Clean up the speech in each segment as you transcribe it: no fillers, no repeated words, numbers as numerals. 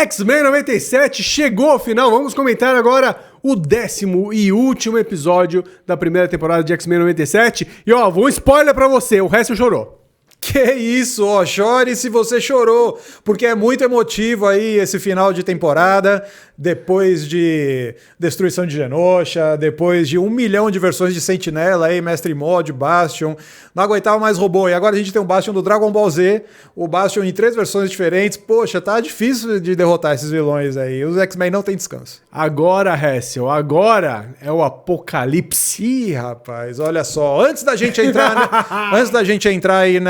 X-Men 97 chegou ao final. Vamos comentar agora o 10º e último episódio da primeira temporada de X-Men 97. E ó, vou um spoiler pra você, o resto chorou. Que isso, ó, chore se você chorou, porque é muito emotivo aí esse final de temporada, depois de Destruição de Genosha, depois de 1 milhão de versões de Sentinela aí, Mestre Mod, Bastion, não aguentava mais robô, e agora a gente tem um Bastion do Dragon Ball Z, o Bastion em 3 versões diferentes, poxa, tá difícil de derrotar esses vilões aí, os X-Men não tem descanso. Agora, Hessel, agora é o apocalipse. Ih, rapaz, olha só, antes da gente entrar aí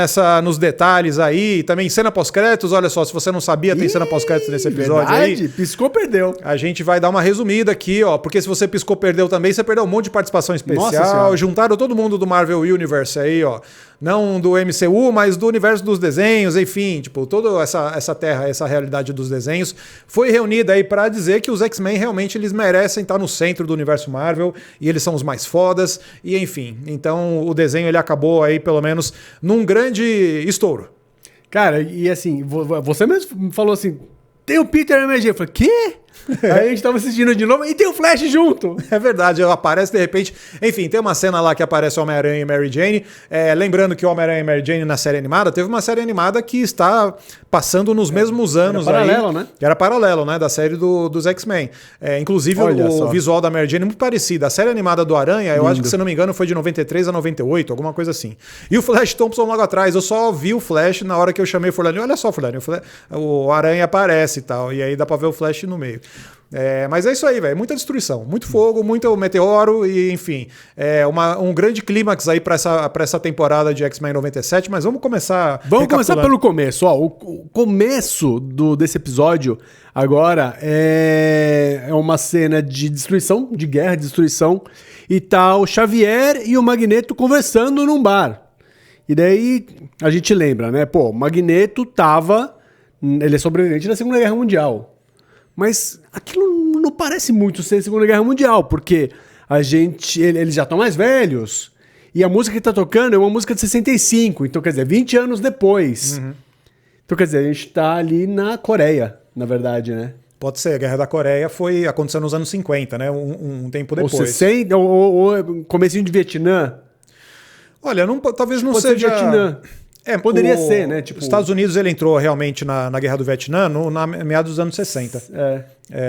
nos detalhes aí, também cena pós-créditos, olha só, se você não sabia, tem cena pós-créditos nesse episódio verdade? aí. Piscou, perdeu. A gente vai dar uma resumida aqui, ó, porque se você piscou, perdeu também, você perdeu um monte de participação especial, juntaram todo mundo do Marvel Universe aí, ó, não do MCU, mas do universo dos desenhos, enfim, tipo, toda essa terra, essa realidade dos desenhos foi reunida aí pra dizer que os X-Men realmente eles merecem estar no centro do universo Marvel e eles são os mais fodas, e enfim, então o desenho ele acabou aí pelo menos num grande estouro. Cara, e assim, você mesmo falou assim, tem o Peter MG, eu falei, quê? Aí a gente tava assistindo de novo e tem o Flash junto. É verdade, aparece de repente. Enfim, tem uma cena lá que aparece o Homem-Aranha e Mary Jane. Lembrando que o Homem-Aranha e Mary Jane na série animada, teve uma série animada que está passando nos mesmos anos. Era paralelo, aí, né? Que era paralelo, né? Da série dos X-Men. Inclusive, o visual da Mary Jane é muito parecido. A série animada do Aranha, eu acho que, se não me engano, foi de 93 a 98, alguma coisa assim. E o Flash Thompson logo atrás. Eu só vi o Flash na hora que eu chamei o Furlani. Olha só, Furlani, o Aranha aparece e tal. E aí dá pra ver o Flash no meio. Mas é isso aí, velho. Muita destruição, muito fogo, muito meteoro e, enfim, um grande clímax aí pra essa temporada de X-Men 97, mas vamos começar. Vamos começar pelo começo. Ó, o começo desse episódio agora é uma cena de destruição, de guerra, de destruição, e tá o Xavier e o Magneto conversando num bar. E daí a gente lembra, né? Pô, o Magneto ele é sobrevivente da Segunda Guerra Mundial. Mas aquilo não parece muito ser a Segunda Guerra Mundial, porque eles já estão mais velhos, e a música que tá tocando é uma música de 65, então quer dizer, 20 anos depois. Uhum. Então quer dizer, a gente tá ali na Coreia, na verdade, né? Pode ser, a Guerra da Coreia aconteceu nos anos 50, né? Um tempo depois. Ou 60, ou comecinho de Vietnã. Olha, talvez não Pode seja... ser Vietnã. Poderia ser, né? Tipo... Os Estados Unidos ele entrou realmente na Guerra do Vietnã no meados dos anos 60.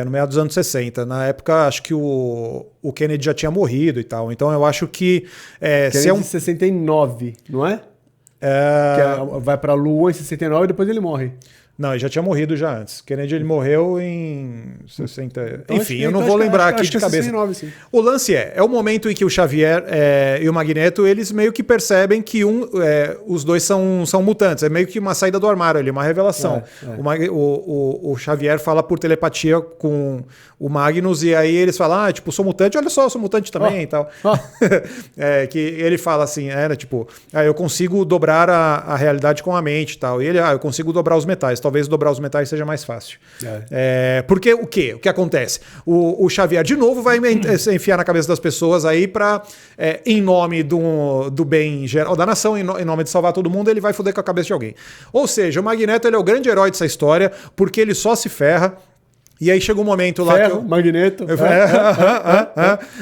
No meados dos anos 60. Na época, acho que o Kennedy já tinha morrido e tal. Então eu acho que... Kennedy em 69, não é? Que vai pra Lua em 69 e depois ele morre. Não, ele já tinha morrido já antes. Kennedy ele morreu em 60... Enfim, eu não vou lembrar aqui de cabeça. 69, sim. O lance é o momento em que o Xavier e o Magneto, eles meio que percebem que os dois são mutantes. É meio que uma saída do armário ali, uma revelação. O Xavier fala por telepatia com o Magnus e aí eles falam, tipo, sou mutante, olha só, sou mutante também e tal. Que ele fala assim, tipo, eu consigo dobrar a realidade com a mente e tal. E ele, eu consigo dobrar os metais. Talvez dobrar os metais seja mais fácil. Porque o que acontece? O Xavier, de novo, vai se enfiar na cabeça das pessoas aí pra, em nome do bem geral da nação, em nome de salvar todo mundo, ele vai foder com a cabeça de alguém. Ou seja, o Magneto ele é o grande herói dessa história, porque ele só se ferra. E aí chega um momento lá Magneto.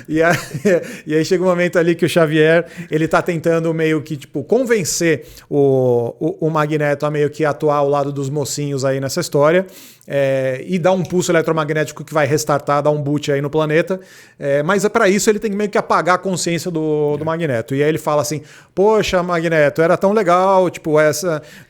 E aí chega um momento ali que o Xavier ele tá tentando meio que tipo convencer o Magneto a meio que atuar ao lado dos mocinhos aí nessa história. E dar um pulso eletromagnético que vai restartar, dar um boot aí no planeta. Mas para isso ele tem que meio que apagar a consciência do Magneto. E aí ele fala assim, poxa, Magneto, era tão legal, tipo,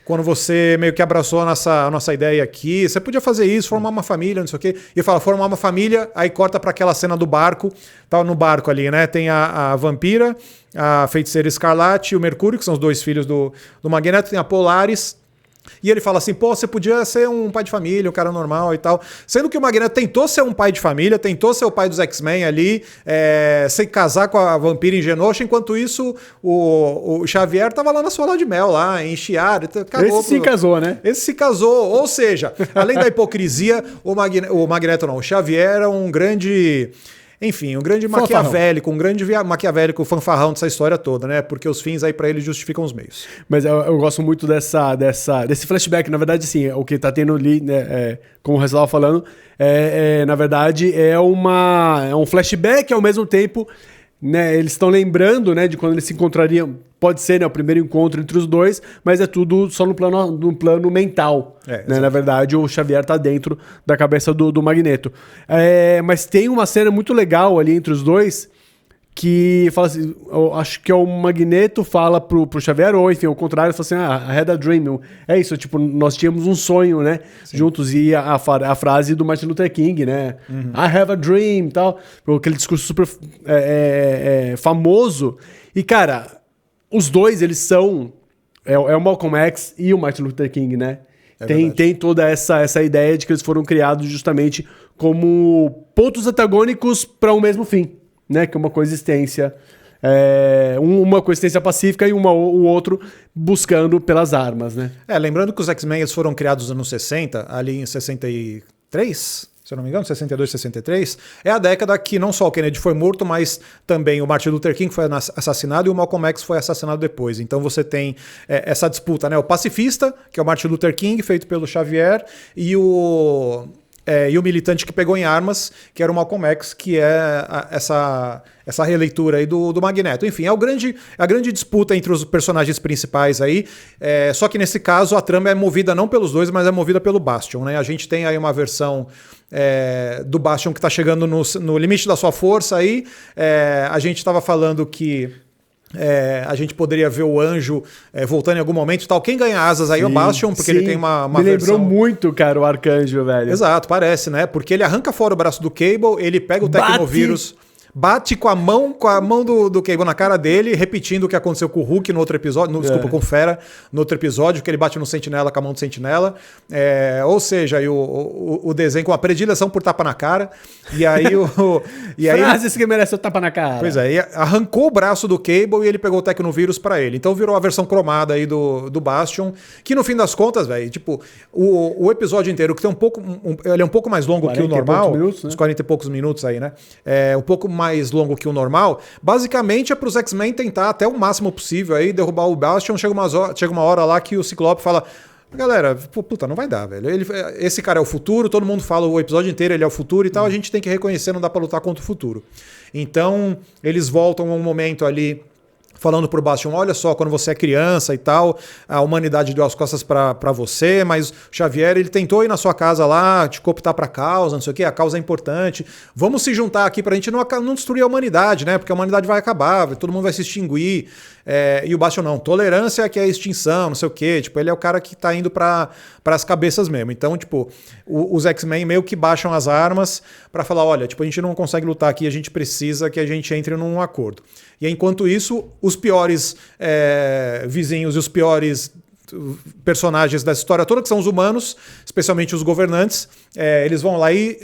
quando você meio que abraçou a nossa ideia aqui, você podia fazer isso, formar uma família, não sei o quê. E fala, formar uma família, aí corta para aquela cena do barco, tá no barco ali, né? Tem a vampira, a feiticeira Escarlate e o Mercúrio, que são os dois filhos do Magneto, tem a Polaris. E ele fala assim, pô, você podia ser um pai de família, um cara normal e tal. Sendo que o Magneto tentou ser um pai de família, tentou ser o pai dos X-Men ali, sem casar com a vampira em Genosha, enquanto isso o Xavier tava lá na sua lua de mel, lá, em Chiara. Esse se casou, né? Esse se casou, ou seja, além da hipocrisia, o Magneto não, o Xavier é um grande... Enfim, um grande maquiavélico, maquiavélico fanfarrão dessa história toda, né? Porque os fins aí pra ele justificam os meios. Mas eu gosto muito desse flashback. Na verdade, assim, o que tá tendo ali, né, como o Rez estava falando, na verdade, é um flashback ao mesmo tempo, né? Eles estão lembrando, né, de quando eles se encontrariam. Pode ser, né, o primeiro encontro entre os dois, mas é tudo só no plano mental. Né? Na verdade, o Xavier tá dentro da cabeça do Magneto. Mas tem uma cena muito legal ali entre os dois que fala assim, eu acho que é o Magneto fala pro Xavier, ou enfim, ao contrário, fala assim, I had a dream. É isso, tipo, nós tínhamos um sonho, né? Sim. Juntos, e a frase do Martin Luther King, né? I have a dream, tal. Aquele discurso super famoso. E, cara, os dois, eles são... É o Malcolm X e o Martin Luther King, né? Tem toda essa ideia de que eles foram criados justamente como pontos antagônicos para um mesmo fim. Né, que é uma coexistência, uma coexistência pacífica e o outro buscando pelas armas, né? Lembrando que os X-Men foram criados nos anos 60, ali em 63, se eu não me engano, 62, 63, é a década que não só o Kennedy foi morto, mas também o Martin Luther King foi assassinado e o Malcolm X foi assassinado depois. Então você tem essa disputa, né? O pacifista, que é o Martin Luther King, feito pelo Xavier, e o militante que pegou em armas, que era o Malcolm X, que é essa releitura aí do Magneto. Enfim, a grande disputa entre os personagens principais aí, só que nesse caso a trama é movida não pelos dois, mas é movida pelo Bastion, né? A gente tem aí uma versão do Bastion que está chegando no limite da sua força aí. A gente estava falando que a gente poderia ver o Anjo voltando em algum momento e tal. Quem ganha asas aí é o Bastion, porque ele tem uma Me versão... lembrou muito, cara, o Arcanjo, velho. Exato, parece, né? Porque ele arranca fora o braço do Cable, ele pega o Tecnovírus... Bate com a mão do Cable na cara dele, repetindo o que aconteceu com o Hulk no outro episódio, desculpa, com o Fera, no outro episódio, que ele bate no Sentinela com a mão do Sentinela. Ou seja, o desenho com a predileção por tapa na cara. E aí Frases que mereceu tapa na cara. Pois é, e arrancou o braço do Cable e ele pegou o Tecnovírus pra ele. Então virou a versão cromada aí do Bastion, que no fim das contas, velho, tipo, o episódio inteiro, que tem ele é um pouco mais longo que o normal, minutos, né? Uns 40 e poucos minutos aí, né? Um pouco mais longo que o normal, basicamente é para os X-Men tentar até o máximo possível aí derrubar o Bastion. Chega uma hora lá que o Ciclope fala: galera, puta, não vai dar, velho. Esse cara é o futuro, todo mundo fala o episódio inteiro, ele é o futuro e tal, a gente tem que reconhecer, não dá pra lutar contra o futuro. Então, eles voltam a um momento ali falando pro Bastion, olha só, quando você é criança e tal, a humanidade deu as costas pra você, mas o Xavier, ele tentou ir na sua casa lá, te cooptar pra causa, não sei o que, a causa é importante, vamos se juntar aqui pra gente não destruir a humanidade, né, porque a humanidade vai acabar, todo mundo vai se extinguir, e o Bastion não, tolerância que é extinção, não sei o que, tipo, ele é o cara que tá indo pras cabeças mesmo. Então, tipo, os X-Men meio que baixam as armas pra falar, olha, tipo, a gente não consegue lutar aqui, a gente precisa que a gente entre num acordo. E enquanto isso, os piores vizinhos e os piores personagens dessa história toda, que são os humanos, especialmente os governantes, eles vão lá e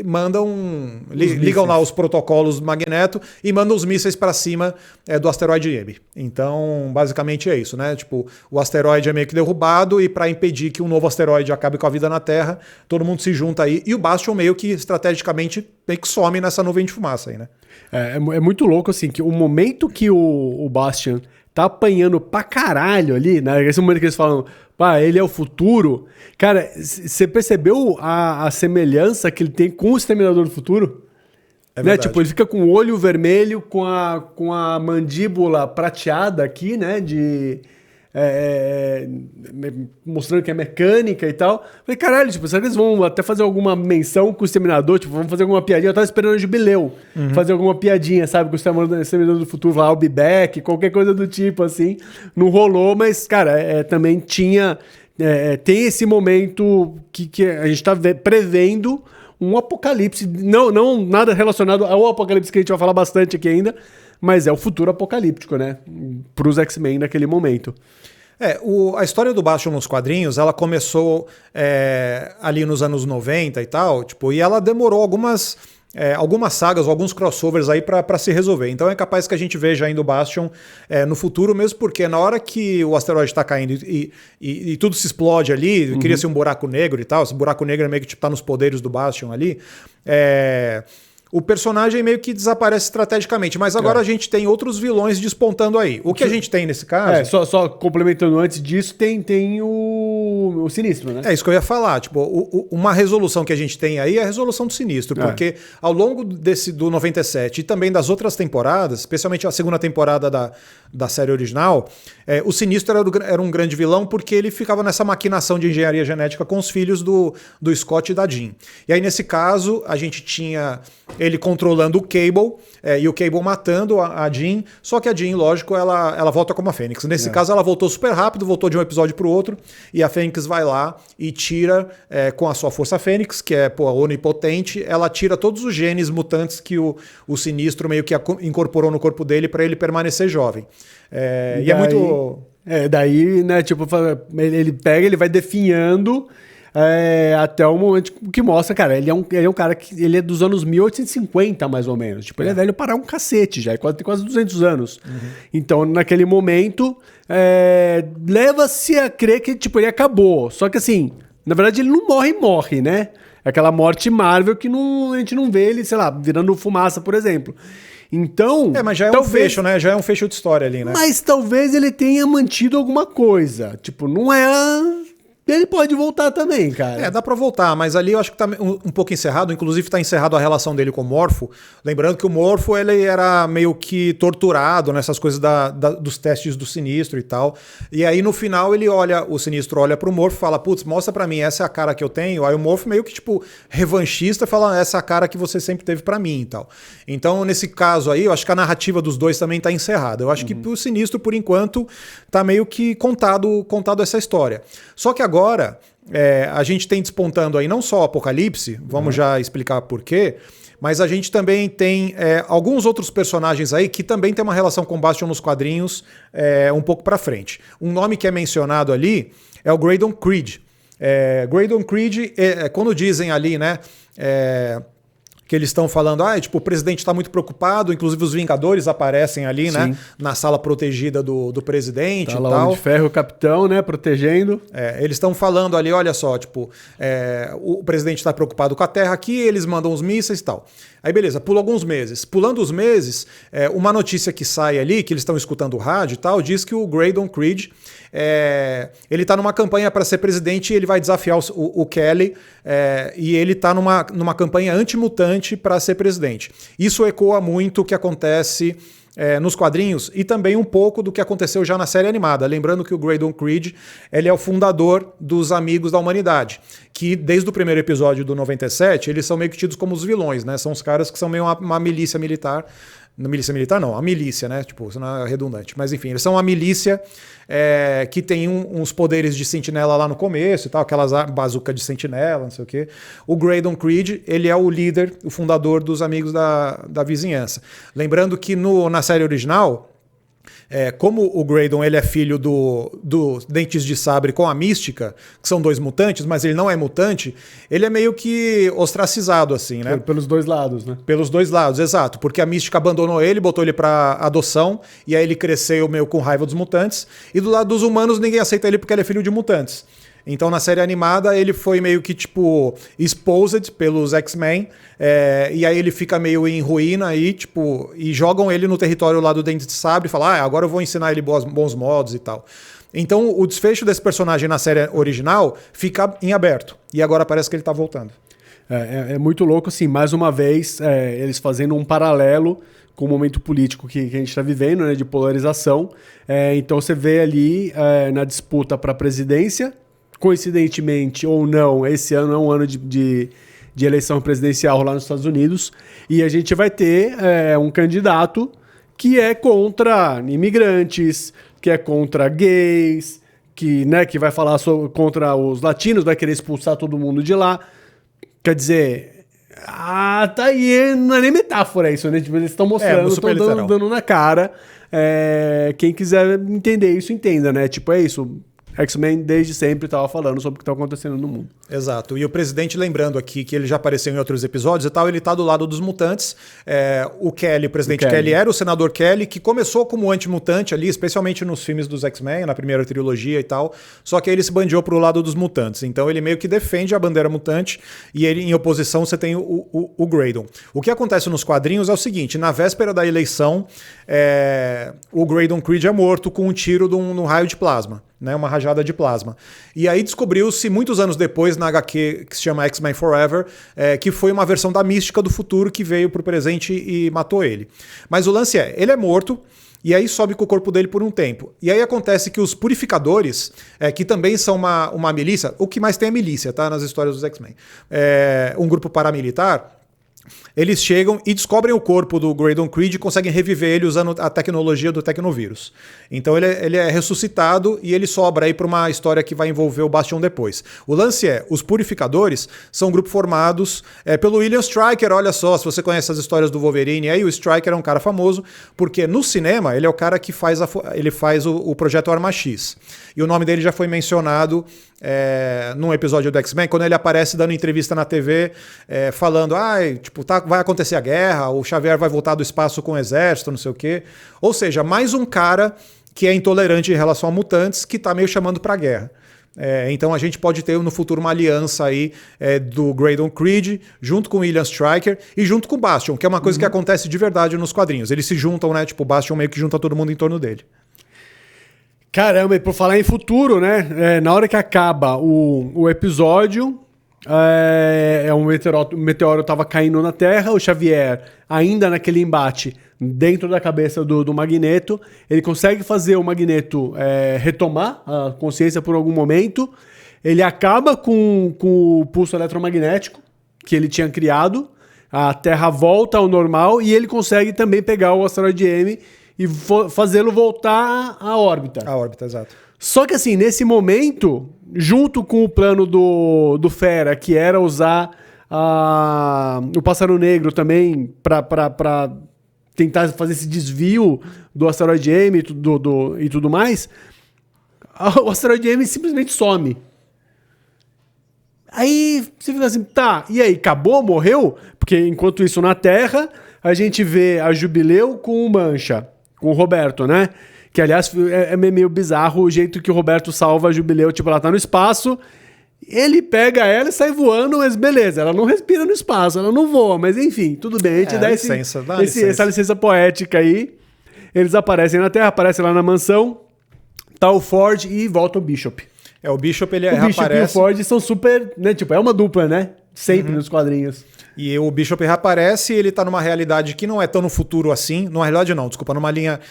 ligam lá os protocolos do Magneto e mandam os mísseis para cima do asteroide M. Então, basicamente é isso, né? Tipo, o asteroide é meio que derrubado e para impedir que um novo asteroide acabe com a vida na Terra, todo mundo se junta aí e o Bastion meio que estrategicamente meio que some nessa nuvem de fumaça aí, né? É muito louco, assim, que o momento que o Bastion tá apanhando pra caralho ali, né? Esse momento que eles falam, pá, ele é o futuro. Cara, você percebeu a semelhança que ele tem com o Exterminador do Futuro? Né? Tipo, ele fica com o olho vermelho, com a mandíbula prateada aqui, né? Mostrando que é mecânica e tal. Falei, caralho, tipo, será que eles vão até fazer alguma menção com o Exterminador? Tipo, vamos fazer alguma piadinha? Eu tava esperando o Jubileu fazer alguma piadinha, sabe? Com o Exterminador do Futuro, lá, o be back, qualquer coisa do tipo, assim. Não rolou, mas, cara, também tinha... tem esse momento que a gente tá prevendo um apocalipse. Não nada relacionado ao apocalipse que a gente vai falar bastante aqui ainda, mas é o futuro apocalíptico, né? Pros X-Men naquele momento. A história do Bastion nos quadrinhos, ela começou ali nos anos 90 e tal, tipo, e ela demorou algumas sagas ou alguns crossovers aí pra se resolver. Então é capaz que a gente veja ainda o Bastion no futuro, mesmo porque na hora que o asteroide tá caindo e tudo se explode ali, cria-se um buraco negro e tal, esse buraco negro é meio que tipo, tá nos poderes do Bastion ali, o personagem meio que desaparece estrategicamente. Mas agora a gente tem outros vilões despontando aí. O que a gente tem nesse caso... Só complementando antes disso, tem o Sinistro, né? É isso que eu ia falar. Tipo, uma resolução que a gente tem aí é a resolução do Sinistro. Porque ao longo do 97 e também das outras temporadas, especialmente a segunda temporada da série original, o Sinistro era um grande vilão porque ele ficava nessa maquinação de engenharia genética com os filhos do Scott e da Jean. E aí, nesse caso, a gente tinha ele controlando o Cable e o Cable matando a Jean, só que a Jean, lógico, ela volta como a Fênix. Nesse caso, ela voltou super rápido, voltou de um episódio pro outro, e a Fênix vai lá e tira, com a sua força Fênix, que é onipotente, ela tira todos os genes mutantes que o Sinistro meio que incorporou no corpo dele para ele permanecer jovem. E é muito... daí, né, tipo, ele vai definhando até o momento que mostra, cara, ele é um cara que ele é dos anos 1850, mais ou menos. Tipo, ele é velho para um cacete já, tem quase 200 anos. Então, naquele momento, leva-se a crer que, tipo, ele acabou. Só que, assim, na verdade, ele não morre, né? É aquela morte Marvel que a gente não vê ele, sei lá, virando fumaça, por exemplo. Então... mas já é um fecho, né? Já é um fecho de história ali, né? Mas talvez ele tenha mantido alguma coisa. Tipo, não é... Ele pode voltar também, cara. Dá pra voltar, mas ali eu acho que tá um pouco encerrado. Inclusive tá encerrado a relação dele com o Morpho. Lembrando que o Morpho, ele era meio que torturado nessas coisas dos testes do Sinistro e tal. E aí no final o Sinistro olha pro Morpho e fala, putz, mostra pra mim, essa é a cara que eu tenho. Aí o Morpho meio que tipo revanchista fala, essa é a cara que você sempre teve pra mim e tal. Então nesse caso aí, eu acho que a narrativa dos dois também tá encerrada. Eu acho que o Sinistro, por enquanto, tá meio que contado essa história. Só que agora a gente tem despontando aí não só o Apocalipse, vamos já explicar por quê, mas a gente também tem alguns outros personagens aí que também tem uma relação com o Bastion nos quadrinhos um pouco pra frente. Um nome que é mencionado ali é o Graydon Creed. Graydon Creed, quando dizem ali, né... que eles estão falando, tipo, o presidente está muito preocupado, inclusive os Vingadores aparecem ali, né, na sala protegida do presidente e lá tal. Homem de Ferro, o capitão, né, protegendo. Eles estão falando ali, olha só, tipo, o presidente está preocupado com a Terra aqui, eles mandam os mísseis e tal. Aí beleza, pula alguns meses. Pulando os meses, uma notícia que sai ali, que eles estão escutando o rádio e tal, diz que o Graydon Creed, ele tá numa campanha para ser presidente e ele vai desafiar o Kelly, e ele tá numa campanha antimutante para ser presidente. Isso ecoa muito o que acontece nos quadrinhos e também um pouco do que aconteceu já na série animada. Lembrando que o Graydon Creed, ele é o fundador dos Amigos da Humanidade, que desde o primeiro episódio do 97, eles são meio que tidos como os vilões, né? São os caras que são meio uma milícia militar. Não, milícia militar não, a milícia, né? Tipo, isso não é redundante. Mas enfim, eles são uma milícia que tem uns poderes de sentinela lá no começo e tal, aquelas bazuca de sentinela, não sei o quê. O Graydon Creed, ele é o líder, o fundador dos Amigos da Vizinhança. Lembrando que na série original, como o Graydon ele é filho do Dentes de Sabre com a Mística, que são dois mutantes, mas ele não é mutante, ele é meio que ostracizado, assim, né? Pelos dois lados, né? Pelos dois lados, exato. Porque a Mística abandonou ele, botou ele pra adoção, e aí ele cresceu meio com raiva dos mutantes, e do lado dos humanos ninguém aceita ele porque ele é filho de mutantes. Então, na série animada, ele foi meio que, tipo, exposed pelos X-Men, e aí ele fica meio em ruína aí, tipo, e jogam ele no território lá do Dente de Sabre e falam, agora eu vou ensinar ele bons modos e tal. Então, o desfecho desse personagem na série original fica em aberto, e agora parece que ele tá voltando. É muito louco, assim, mais uma vez, eles fazendo um paralelo com o momento político que a gente está vivendo, né, de polarização. Então, você vê ali na disputa para a presidência, coincidentemente ou não, esse ano é um ano de eleição presidencial lá nos Estados Unidos, e a gente vai ter um candidato que é contra imigrantes, que é contra gays, que vai falar contra os latinos, vai querer expulsar todo mundo de lá. Quer dizer, tá aí, não é nem metáfora isso, né? Tipo, eles estão mostrando, estão dando na cara. Quem quiser entender isso, entenda, né? Tipo, é isso. X-Men desde sempre estava falando sobre o que está acontecendo no mundo. Exato. E o presidente, lembrando aqui que ele já apareceu em outros episódios e tal, ele tá do lado dos mutantes. O Kelly, o presidente Kelly, era o senador Kelly, que começou como anti-mutante ali, especialmente nos filmes dos X-Men, na primeira trilogia e tal. Só que aí ele se bandiou pro lado dos mutantes. Então ele meio que defende a bandeira mutante e ele, em oposição, você tem o Graydon. O que acontece nos quadrinhos é o seguinte, na véspera da eleição, o Graydon Creed é morto com um tiro num raio de plasma. Né, uma rajada de plasma. E aí descobriu-se, muitos anos depois, na HQ que se chama X-Men Forever, que foi uma versão da Mística do futuro que veio pro presente e matou ele. Mas o lance ele é morto, e aí sobe com o corpo dele por um tempo. E aí acontece que os purificadores, que também são uma milícia, o que mais tem é milícia, tá, nas histórias dos X-Men, um grupo paramilitar, eles chegam e descobrem o corpo do Graydon Creed e conseguem reviver ele usando a tecnologia do Tecnovírus. Então ele é ressuscitado e ele sobra aí para uma história que vai envolver o Bastion depois. O lance os Purificadores são um grupo formados pelo William Stryker, olha só, se você conhece as histórias do Wolverine, aí o Stryker é um cara famoso, porque no cinema ele é o cara que faz o Projeto Arma X. E o nome dele já foi mencionado num episódio do X-Men, quando ele aparece dando entrevista na TV, falando, vai acontecer a guerra, o Xavier vai voltar do espaço com o exército, não sei o quê. Ou seja, mais um cara que é intolerante em relação a mutantes, que tá meio chamando pra guerra. Então a gente pode ter no futuro uma aliança aí do Graydon Creed, junto com o William Stryker e junto com o Bastion, que é uma coisa que acontece de verdade nos quadrinhos. Eles se juntam, né? Tipo, o Bastion meio que junta todo mundo em torno dele. Caramba, e por falar em futuro, né? Na hora que acaba o episódio, um meteoro estava caindo na Terra, o Xavier, ainda naquele embate, dentro da cabeça do Magneto, ele consegue fazer o Magneto retomar a consciência por algum momento, ele acaba com o pulso eletromagnético que ele tinha criado, a Terra volta ao normal e ele consegue também pegar o asteroide M e fazê-lo voltar à órbita. A órbita, exato. Só que assim, nesse momento, junto com o plano do Fera, que era usar o Pássaro Negro também para tentar fazer esse desvio do asteroide M e tudo mais, o asteroide M simplesmente some. Aí você fica assim, tá, e aí, acabou, morreu? Porque enquanto isso na Terra, a gente vê a Jubileu com o Mancha, com o Roberto, né? Que, aliás, é meio bizarro o jeito que o Roberto salva a Jubileu. Tipo, ela tá no espaço, ele pega ela e sai voando, mas beleza, ela não respira no espaço, ela não voa, mas enfim, tudo bem. A gente dá essa licença poética aí. Eles aparecem na Terra, aparecem lá na mansão, tá o Ford e volta o Bishop. O Bishop, ele o Bishop e o Ford são super, né? Tipo, é uma dupla, né? Sempre nos quadrinhos. E o Bishop reaparece e ele tá numa realidade que não é tão no futuro assim. Numa realidade não, desculpa, numa linha...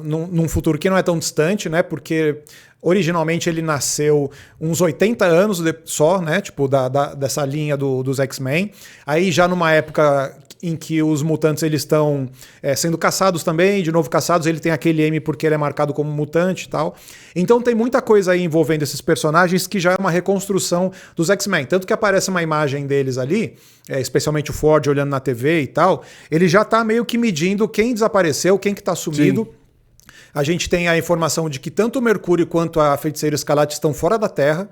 num futuro que não é tão distante, né? Porque originalmente ele nasceu uns 80 anos só, né? Tipo, dessa linha dos X-Men. Aí já numa época em que os mutantes eles estão sendo caçados também, de novo caçados, ele tem aquele M porque ele é marcado como mutante e tal. Então tem muita coisa aí envolvendo esses personagens que já é uma reconstrução dos X-Men. Tanto que aparece uma imagem deles ali, especialmente o Ford olhando na TV e tal, ele já tá meio que medindo quem desapareceu, quem que tá sumido. Sim. A gente tem a informação de que tanto o Mercúrio quanto a Feiticeira Escarlate estão fora da Terra.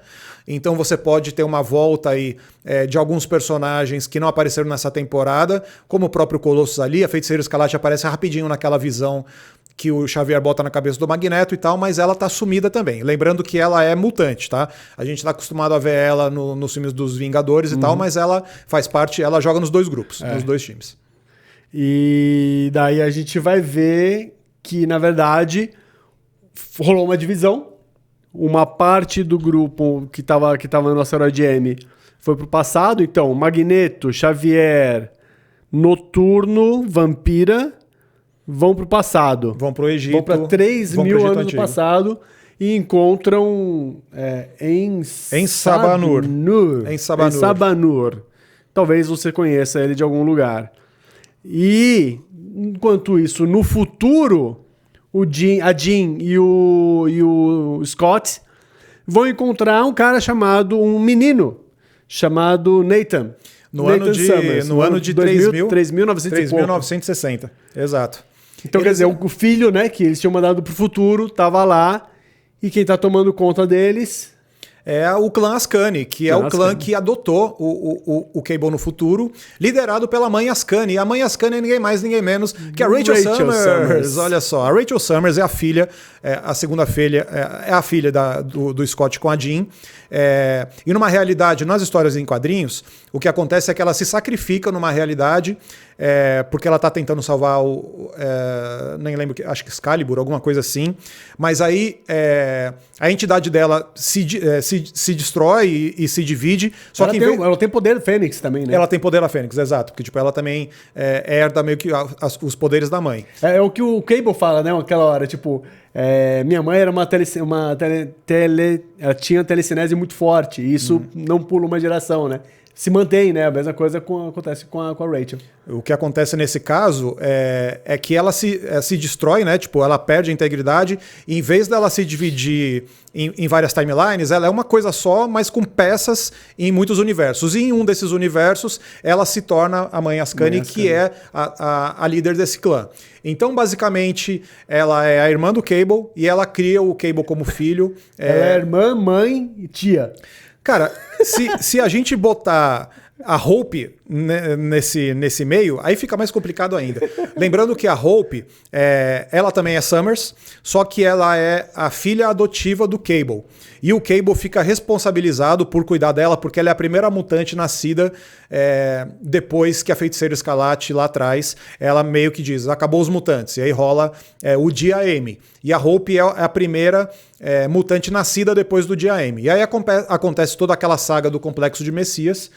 Então você pode ter uma volta aí de alguns personagens que não apareceram nessa temporada, como o próprio Colossus ali. A Feiticeira Escarlate aparece rapidinho naquela visão que o Xavier bota na cabeça do Magneto e tal, mas ela tá sumida também. Lembrando que ela é mutante, tá? A gente tá acostumado a ver ela nos filmes dos Vingadores e tal, mas ela faz parte, ela joga nos dois grupos, nos dois times. E daí a gente vai ver que, na verdade, rolou uma divisão. Uma parte do grupo que tava no asteroide M foi pro passado. Então, Magneto, Xavier, Noturno, Vampira vão pro passado. Vão pro Egito. Vão para 3.000 anos do passado e encontram em Sabanur. Em Sabanur. Talvez você conheça ele de algum lugar. E, enquanto isso, no futuro, a Jean e o Scott vão encontrar um menino chamado Nathan. No ano de 3.960. Exato. Então, quer dizer, o filho, né, que eles tinham mandado pro futuro, tava lá, e quem tá tomando conta deles é o clã Ascani, que é o clã que adotou o Cable no futuro, liderado pela mãe Ascani. E a mãe Ascani é ninguém mais, ninguém menos que a Rachel Summers. Olha só, a Rachel Summers é a filha, a segunda filha, é a filha do Scott com a Jean. E numa realidade, nas histórias em quadrinhos, o que acontece é que ela se sacrifica numa realidade, porque ela tá tentando salvar nem lembro, acho que Excalibur, alguma coisa assim. Mas aí a entidade dela se destrói e se divide. Só ela que ela tem poder Fênix também, né? Ela tem poder da Fênix, exato. Porque tipo, ela também herda meio que os poderes da mãe. É o que o Cable fala, né? Aquela hora, tipo... minha mãe era ela tinha telecinese muito forte, e isso não pula uma geração, né? Se mantém, né? A mesma coisa acontece com a Rachel. O que acontece nesse caso é que ela se destrói, né? Tipo, ela perde a integridade, e em vez dela se dividir em várias timelines, ela é uma coisa só, mas com peças em muitos universos. E em um desses universos, ela se torna a mãe Ascani, que é a líder desse clã. Então, basicamente, ela é a irmã do Cable e ela cria o Cable como filho. Ela é irmã, mãe e tia. Cara, se a gente botar a Hope nesse meio, aí fica mais complicado ainda. Lembrando que a Hope, ela também é Summers, só que ela é a filha adotiva do Cable. E o Cable fica responsabilizado por cuidar dela, porque ela é a primeira mutante nascida depois que a Feiticeira Escarlate lá atrás, ela meio que diz, acabou os mutantes. E aí rola o Dia M. E a Hope é a primeira mutante nascida depois do Dia M. E aí acontece toda aquela saga do Complexo de Messias,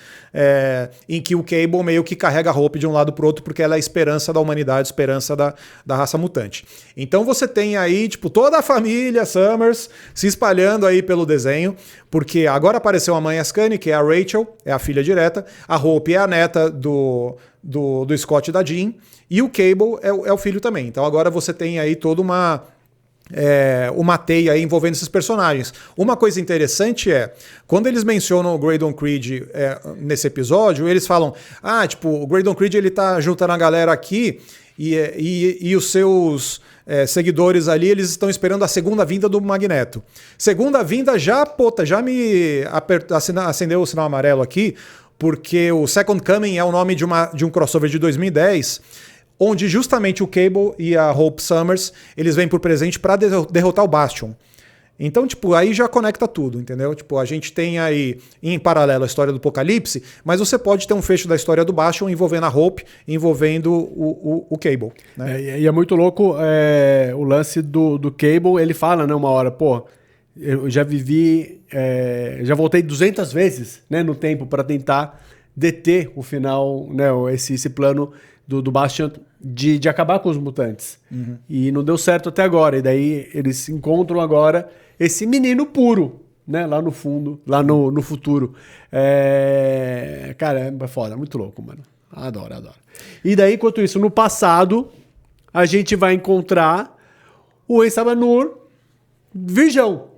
em que o Cable meio que carrega a Hope de um lado pro outro, porque ela é a esperança da humanidade, esperança da raça mutante. Então você tem aí, tipo, toda a família Summers se espalhando aí pelo desenho, porque agora apareceu a mãe Ascani, que é a Rachel, é a filha direta, a Hope é a neta do Scott e da Jean, e o Cable é o filho também. Então agora você tem aí toda uma teia aí envolvendo esses personagens. Uma coisa interessante quando eles mencionam o Graydon Creed nesse episódio, eles falam, tipo, o Graydon Creed ele tá juntando a galera aqui e os seus seguidores ali, eles estão esperando a segunda vinda do Magneto. Segunda vinda já me acendeu o sinal amarelo aqui, porque o Second Coming é o nome de um crossover de 2010, onde justamente o Cable e a Hope Summers, eles vêm por presente para derrotar o Bastion. Então, tipo, aí já conecta tudo, entendeu? Tipo, a gente tem aí, em paralelo, a história do Apocalipse, mas você pode ter um fecho da história do Bastion envolvendo a Hope, envolvendo o Cable. Né? E é muito louco o lance do Cable, ele fala, né, uma hora, pô, eu já vivi, já voltei 200 vezes, né, no tempo para tentar deter o final, né, esse plano do Bastion de acabar com os mutantes. Uhum. E não deu certo até agora. E daí eles encontram agora esse menino puro, né? Lá no fundo, lá no futuro. Cara, é foda, muito louco, mano. Adoro. E daí, enquanto isso, no passado, a gente vai encontrar o Ensabanur virgão.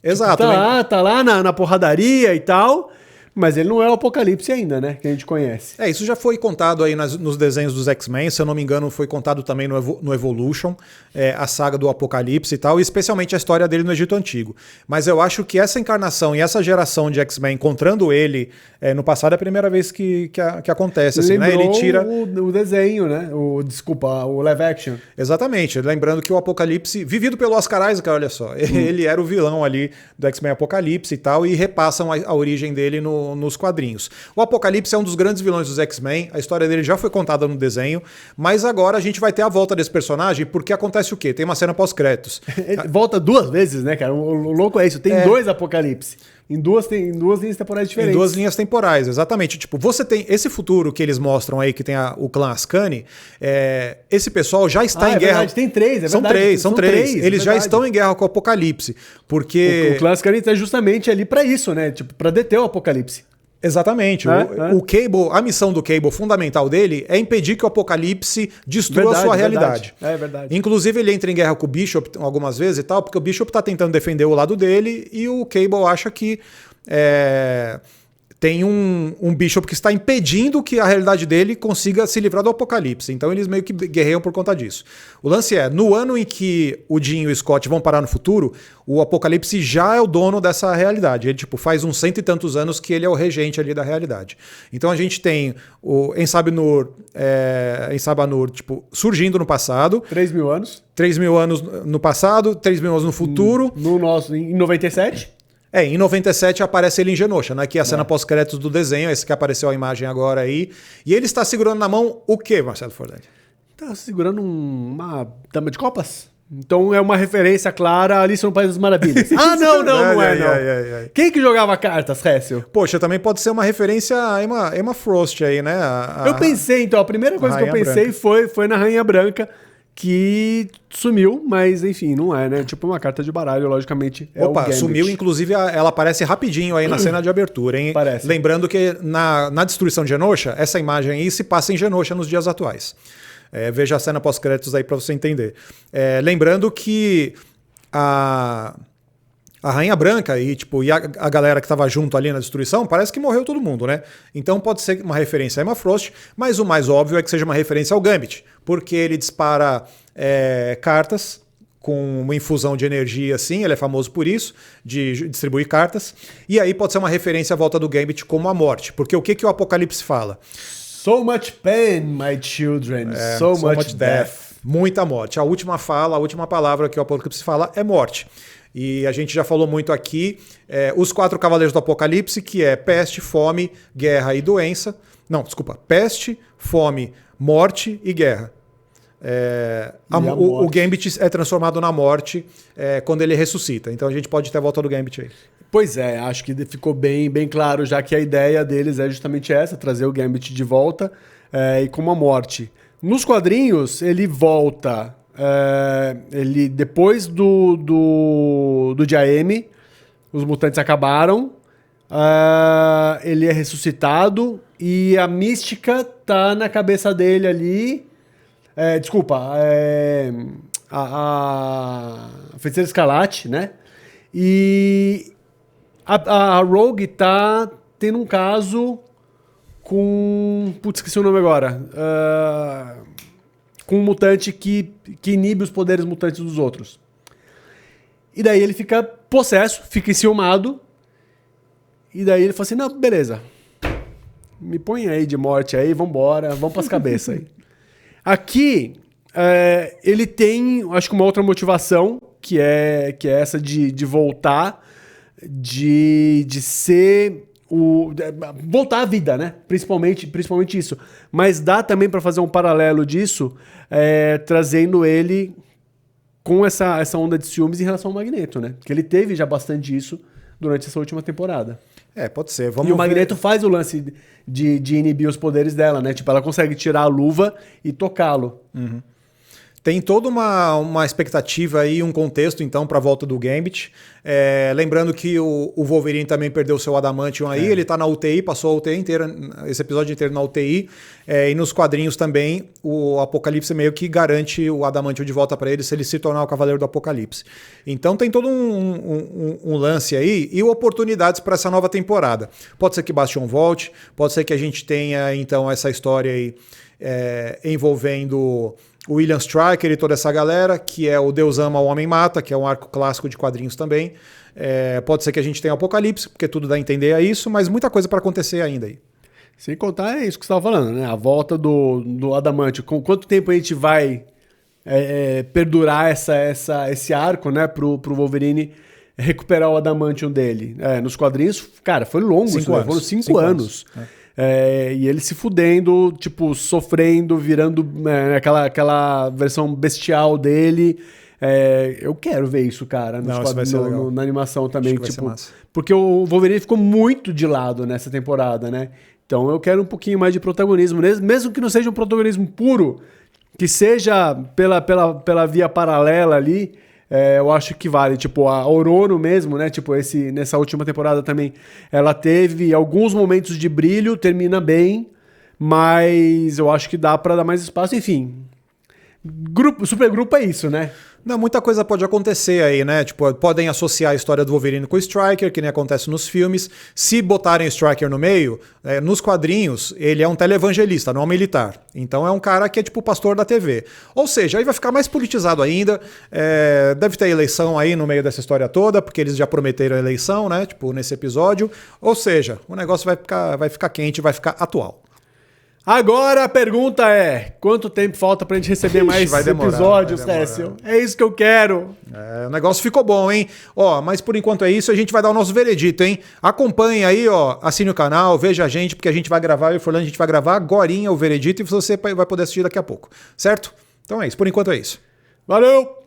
Exato. Tá lá na porradaria e tal... Mas ele não é o Apocalipse ainda, né? Que a gente conhece. Isso já foi contado aí nos desenhos dos X-Men, se eu não me engano, foi contado também no Evolution, a saga do Apocalipse e tal, e especialmente a história dele no Egito Antigo. Mas eu acho que essa encarnação e essa geração de X-Men encontrando ele no passado é a primeira vez que acontece. Assim, né? Ele tira o desenho, né? O live action. Exatamente. Lembrando que o Apocalipse, vivido pelo Oscar Isaac, olha só, ele era o vilão ali do X-Men Apocalipse e tal, e repassam a origem dele nos quadrinhos. O Apocalipse é um dos grandes vilões dos X-Men, a história dele já foi contada no desenho, mas agora a gente vai ter a volta desse personagem, porque acontece o quê? Tem uma cena pós-créditos. Volta 2 vezes, né, cara? O louco é isso, tem 2 Apocalipse. Em duas linhas temporais diferentes. Em 2 linhas temporais, exatamente. Tipo, você tem esse futuro que eles mostram aí, que tem o clã Ascani, esse pessoal já está em guerra. Verdade, tem 3, é são verdade. São três. Eles já estão em guerra com o Apocalipse, porque... O clã Ascani está justamente ali para isso, né? Tipo, para deter o Apocalipse. Exatamente. O Cable, a missão do Cable fundamental dele é impedir que o Apocalipse destrua a sua realidade. É verdade. Inclusive, ele entra em guerra com o Bishop algumas vezes e tal, porque o Bishop tá tentando defender o lado dele e o Cable acha que tem um Bishop que está impedindo que a realidade dele consiga se livrar do Apocalipse. Então eles meio que guerreiam por conta disso. O lance é, no ano em que o Jean e o Scott vão parar no futuro, o Apocalipse já é o dono dessa realidade. Ele tipo, faz uns 100 e tantos anos que ele é o regente ali da realidade. Então a gente tem o Ensab-Nur tipo, surgindo no passado. 3.000 anos. 3.000 anos no passado, 3.000 anos no futuro. Em 97. Em 97 aparece ele em Genosha, né? Que é a cena pós-créditos do desenho, esse que apareceu a imagem agora aí. E ele está segurando na mão o quê, Marcelo Forlani? Tá segurando uma dama de copas? Então é uma referência clara a Alice no País das Maravilhas. Não é. Quem que jogava cartas, Récio? Poxa, também pode ser uma referência a Emma Frost aí, né? Eu pensei, então, a primeira coisa que eu pensei foi na Rainha Branca, que sumiu, mas enfim, não é, né? Tipo uma carta de baralho, logicamente. Opa, sumiu, inclusive ela aparece rapidinho aí na cena de abertura, hein? Parece. Lembrando que na destruição de Genosha, essa imagem aí se passa em Genosha nos dias atuais. Veja a cena pós-créditos aí para você entender. Lembrando que a Rainha Branca e a galera que estava junto ali na destruição, parece que morreu todo mundo, né? Então pode ser uma referência a Emma Frost, mas o mais óbvio é que seja uma referência ao Gambit, porque ele dispara cartas com uma infusão de energia assim, ele é famoso por isso, de distribuir cartas, e aí pode ser uma referência à volta do Gambit como a morte, porque o que o Apocalipse fala? So much pain, my children, so much death. Muita morte. A última palavra que o Apocalipse fala é morte. E a gente já falou muito aqui, os 4 cavaleiros do Apocalipse, que é peste, fome, guerra e doença. Não, desculpa, peste, fome, morte e guerra. O Gambit é transformado na morte quando ele ressuscita. Então a gente pode ter a volta do Gambit aí. Pois é, acho que ficou bem claro, já que a ideia deles é justamente essa, trazer o Gambit de volta e com uma morte. Nos quadrinhos, ele volta... ele depois do dia M, os mutantes acabaram, ele é ressuscitado e a mística tá na cabeça dele ali. A Feiticeira Escarlate, né? E a Rogue tá tendo um caso com... Putz, esqueci o nome agora. Com um mutante que inibe os poderes mutantes dos outros. E daí ele fica possesso, fica enciumado. E daí ele fala assim, não, beleza. Me põe aí de morte aí, vambora, vamos pras cabeças aí. Aqui, ele tem, acho que uma outra motivação, que é essa de voltar, de ser... voltar à vida, né? Principalmente isso. Mas dá também para fazer um paralelo disso, trazendo ele com essa onda de ciúmes em relação ao Magneto, né? Porque ele teve já bastante isso durante essa última temporada. Pode ser. E o Magneto faz o lance de inibir os poderes dela, né? Tipo, ela consegue tirar a luva e tocá-lo. Uhum. Tem toda uma expectativa aí, um contexto, então, para a volta do Gambit. Lembrando que o Wolverine também perdeu seu Adamantium aí, ele tá na UTI, passou a UTI inteira, esse episódio inteiro na UTI. E nos quadrinhos também, o Apocalipse meio que garante o Adamantium de volta para ele se ele se tornar o Cavaleiro do Apocalipse. Então tem todo um lance aí e oportunidades para essa nova temporada. Pode ser que Bastion volte, pode ser que a gente tenha, então, essa história aí envolvendo... o William Stryker e toda essa galera, que é o Deus Ama, o Homem Mata, que é um arco clássico de quadrinhos também. Pode ser que a gente tenha Apocalipse, porque tudo dá a entender a isso, mas muita coisa para acontecer ainda aí. Sem contar isso que você estava falando, né? A volta do Adamantium. Com quanto tempo a gente vai perdurar esse arco, né? Pro Wolverine recuperar o Adamantium dele? Nos quadrinhos, cara, foi longo. 5 anos. Foram 5 anos. E ele se fudendo, tipo, sofrendo, virando aquela versão bestial dele. Eu quero ver isso, cara, na animação também. Tipo, porque o Wolverine ficou muito de lado nessa temporada, né? Então eu quero um pouquinho mais de protagonismo, mesmo que não seja um protagonismo puro, que seja pela via paralela ali. Eu acho que vale, tipo, a Ororo mesmo, né, tipo, nessa última temporada também, ela teve alguns momentos de brilho, termina bem, mas eu acho que dá pra dar mais espaço, enfim, supergrupo é isso, né? Não, muita coisa pode acontecer aí, né? Tipo, podem associar a história do Wolverine com o Stryker, que nem acontece nos filmes. Se botarem o Stryker no meio, nos quadrinhos, ele é um televangelista, não é um militar. Então é um cara que é tipo o pastor da TV. Ou seja, aí vai ficar mais politizado ainda. Deve ter eleição aí no meio dessa história toda, porque eles já prometeram a eleição, né? Tipo, nesse episódio. Ou seja, o negócio vai ficar quente, vai ficar atual. Agora a pergunta é: quanto tempo falta pra gente receber mais episódios, Cécio? É isso que eu quero. O negócio ficou bom, hein? Ó, mas por enquanto é isso, a gente vai dar o nosso veredito, hein? Acompanhe aí, ó, assine o canal, veja a gente, porque a gente vai gravar, eu e o Forlan, a gente vai gravar agorinha o veredito e você vai poder assistir daqui a pouco, certo? Então é isso, por enquanto é isso. Valeu!